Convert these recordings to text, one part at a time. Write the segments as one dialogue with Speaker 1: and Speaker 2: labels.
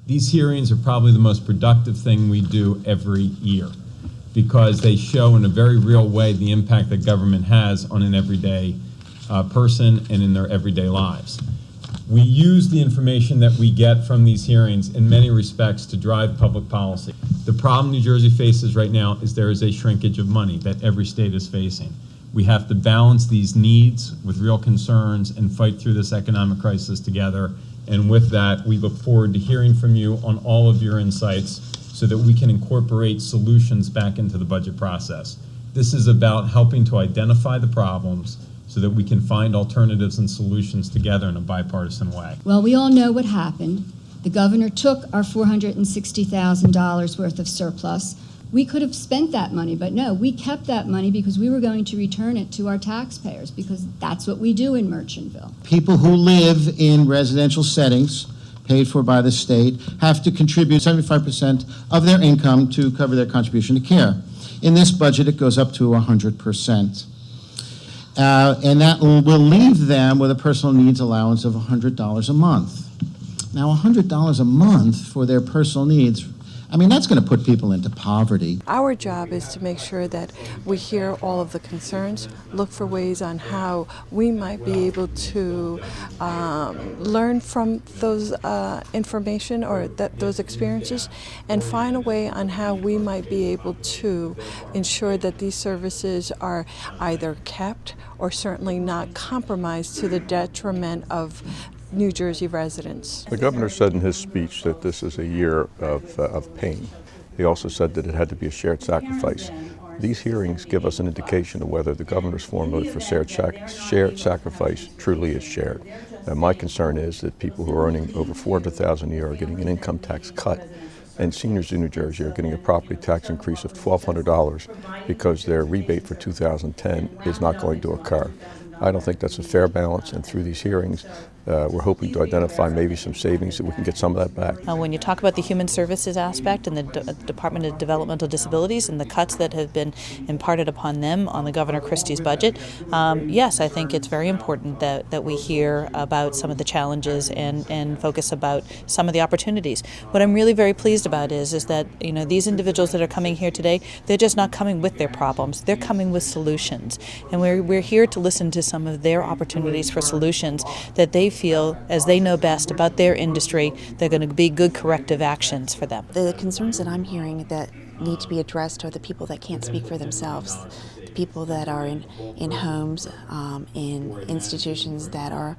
Speaker 1: These hearings are probably the most productive thing we do every year because they show in a very real way the impact that government has on an everyday person and in their everyday lives. We use the information that we get from these hearings in many respects to drive public policy. The problem New Jersey faces right now is there is a shrinkage of money that every state is facing. We have to balance these needs with real concerns and fight through this economic crisis together. And with that, we look forward to hearing from you on all of your insights so that we can incorporate solutions back into the budget process. This is about helping to identify the problems so that we can find alternatives and solutions together in a bipartisan way.
Speaker 2: Well, we all know what happened. The governor took our $460,000 worth of surplus. We could have spent that money, but no, we kept that money because we were going to return it to our taxpayers because that's what we do in Merchantville.
Speaker 3: People who live in residential settings paid for by the state have to contribute 75% of their income to cover their contribution to care. In this budget, it goes up to 100%. And that will leave them with a personal needs allowance of $100 a month. Now, $100 a month for their personal needs, I mean, that's going to put people into poverty.
Speaker 4: Our job is to make sure that we hear all of the concerns, look for ways on how we might be able to learn from those information or those experiences, and find a way on how we might be able to ensure that these services are either kept or certainly not compromised to the detriment of New Jersey residents.
Speaker 5: The governor said in his speech that this is a year of pain. He also said that it had to be a shared sacrifice. These hearings give us an indication of whether the governor's formula for shared sacrifice truly is shared. And my concern is that people who are earning over $400,000 a year are getting an income tax cut, and seniors in New Jersey are getting a property tax increase of $1,200 because their rebate for 2010 is not going to occur. I don't think that's a fair balance, and through these hearings, we're hoping to identify maybe some savings so we can get some of that back.
Speaker 6: When you talk about the human services aspect and the Department of Developmental Disabilities and the cuts that have been imparted upon them on the Governor Christie's budget, yes, I think it's very important that we hear about some of the challenges and focus about some of the opportunities. What I'm really very pleased about is that these individuals that are coming here today, they're just not coming with their problems, they're coming with solutions. And we're here to listen to some of their opportunities for solutions that they feel, as they know best about their industry, they're going to be good corrective actions for them.
Speaker 7: The concerns that I'm hearing that need to be addressed are the people that can't speak for themselves, the people that are in homes, in institutions that are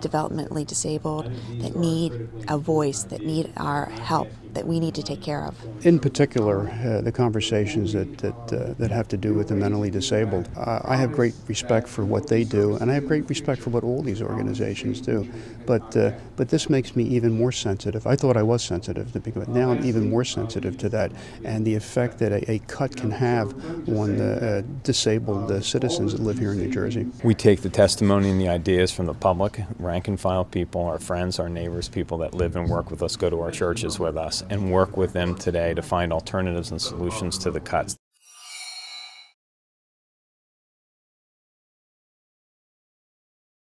Speaker 7: developmentally disabled, that need a voice, that need our help, that we need to take care of.
Speaker 8: In particular, the conversations that have to do with the mentally disabled. I have great respect for what they do, and I have great respect for what all these organizations do. But this makes me even more sensitive. I thought I was sensitive to begin with. Now I'm even more sensitive to that and the effect that a cut can have on the disabled citizens that live here in New Jersey.
Speaker 9: We take the testimony and the ideas from the public, rank and file people, our friends, our neighbors, people that live and work with us, go to our churches with us, and work with them today to find alternatives and solutions to the cuts.